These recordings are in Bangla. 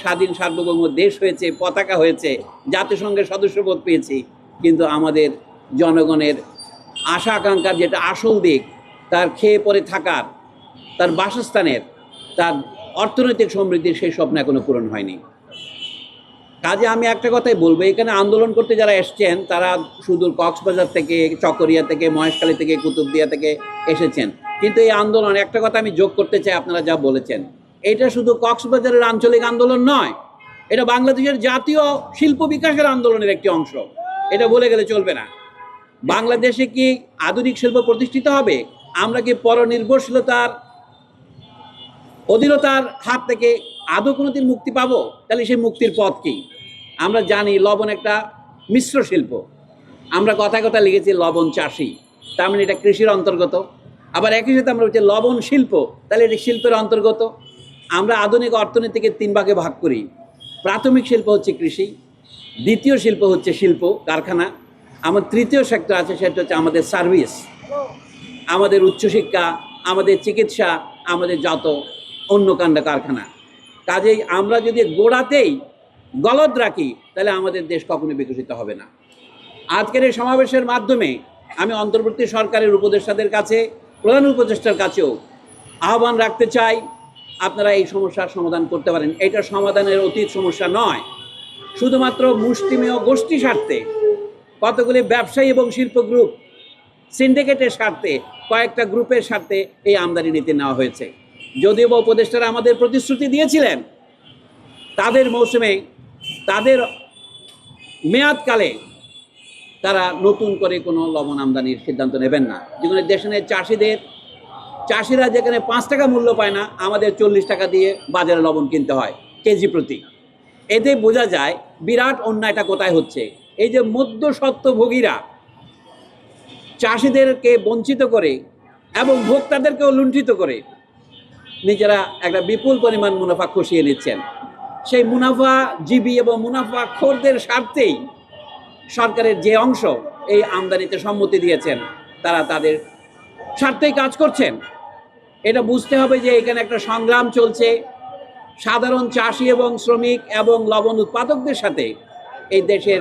স্বাধীন সার্বভৌম দেশ হয়েছে, পতাকা হয়েছে, জাতিসংঘের সদস্যপদ পেয়েছি, কিন্তু আমাদের জনগণের আশা আকাঙ্ক্ষার যেটা আসল দিক, তার খেয়ে পরে থাকার, তার বাসস্থানের, তার অর্থনৈতিক সমৃদ্ধির, সেই স্বপ্ন এখনো পূরণ হয়নি। কাজে আমি একটা কথাই বলবো, এখানে আন্দোলন করতে যারা এসছেন তারা সুদূর কক্সবাজার থেকে, চকরিয়া থেকে, মহেশখালী থেকে, কুতুবদিয়া থেকে এসেছেন, কিন্তু এই আন্দোলন, একটা কথা আমি যোগ করতে চাই আপনারা যা বলেছেন, এটা শুধু কক্সবাজারের আঞ্চলিক আন্দোলন নয়, এটা বাংলাদেশের জাতীয় শিল্প বিকাশের আন্দোলনের একটি অংশ। এটা বলে গেলে চলবে না। বাংলাদেশে কি আধুনিক শিল্প প্রতিষ্ঠিত হবে? আমরা কি পরনির্ভরশীলতার অধীনতার হাত থেকে আদৌ কোনোদিন মুক্তি পাবো? তাহলে সেই মুক্তির পথ কি? আমরা জানি লবণ একটা মিশ্র শিল্প। আমরা কথায় কথা লিখেছি লবণ চাষি, তার মানে এটা কৃষির অন্তর্গত। আবার একই সাথে আমরা বলছি লবণ শিল্প, তাহলে এটি শিল্পের অন্তর্গত। আমরা আধুনিক অর্থনীতিকে 3 ভাগে ভাগ করি। প্রাথমিক শিল্প হচ্ছে কৃষি, দ্বিতীয় শিল্প হচ্ছে শিল্প কারখানা, আমার তৃতীয় সেক্টর আছে, সেটা হচ্ছে আমাদের সার্ভিস, আমাদের উচ্চশিক্ষা, আমাদের চিকিৎসা, আমাদের যত অন্য কাণ্ড কারখানা। কাজেই আমরা যদি গোড়াতেই গলদ রাখি, তাহলে আমাদের দেশ কখনো বিকশিত হবে না। আজকের এই সমাবেশের মাধ্যমে আমি অন্তর্বর্তী সরকারের উপদেষ্টাদের কাছে, প্রধান উপদেষ্টার কাছেও আহ্বান রাখতে চাই, আপনারা এই সমস্যার সমাধান করতে পারেন। এটা সমাধানের অতীত সমস্যা নয়, শুধুমাত্র মুষ্টিমেয় গোষ্ঠী স্বার্থে, কতগুলি ব্যবসায়ী এবং শিল্প গ্রুপ সিন্ডিকেটের স্বার্থে, কয়েকটা গ্রুপের স্বার্থে এই আমদানি নীতি নেওয়া হয়েছে। যদিও বা উপদেষ্টারা আমাদের প্রতিশ্রুতি দিয়েছিলেন তাদের মৌসুমে, তাদের মেয়াদকালে তারা নতুন করে কোনো লবণ আমদানির সিদ্ধান্ত নেবেন না। যেখানে দেশের চাষিরা যেখানে 5 টাকা মূল্য পায় না, আমাদের 40 টাকা দিয়ে বাজারে লবণ কিনতে হয় কেজি প্রতি। এতে বোঝা যায় বিরাট অন্যায়টা কোথায় হচ্ছে। এই যে মধ্যস্বত্বভোগীরা চাষিদেরকে বঞ্চিত করে এবং ভোক্তাদেরকেও লুণ্ঠিত করে নিজেরা একটা বিপুল পরিমাণ মুনাফা খসিয়ে নিচ্ছেন, সেই মুনাফাজীবী এবং মুনাফাখোরদের স্বার্থেই সরকারের যে অংশ এই আমদানিতে সম্মতি দিয়েছেন, তারা তাদের স্বার্থেই কাজ করছেন। এটা বুঝতে হবে যে এখানে একটা সংগ্রাম চলছে সাধারণ চাষি এবং শ্রমিক এবং লবণ উৎপাদকদের সাথে, এই দেশের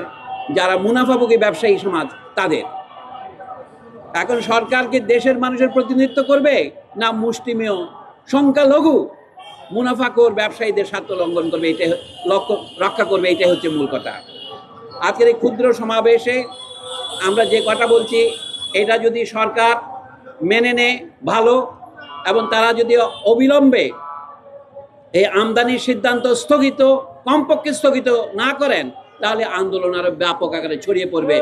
যারা মুনাফাভোগী ব্যবসায়ী সমাজ তাদের। এখন সরকারকে দেশের মানুষের প্রতিনিধিত্ব করবে, না মুষ্টিমেয় সংখ্যালঘু মুনাফাখোর ব্যবসায়ীদের স্বার্থ লঙ্ঘন করবে, এটাই লক্ষ্য রক্ষা করবে? এটাই হচ্ছে মূল কথা। আজকের এই ক্ষুদ্র সমাবেশে আমরা যে কথা বলছি, এটা যদি সরকার মেনে নেয় ভালো, এবং তারা যদি অবিলম্বে এই আমদানির সিদ্ধান্ত কমপক্ষে স্থগিত না করেন, তাহলে আন্দোলন আরো ব্যাপক আকারে ছড়িয়ে পড়বে।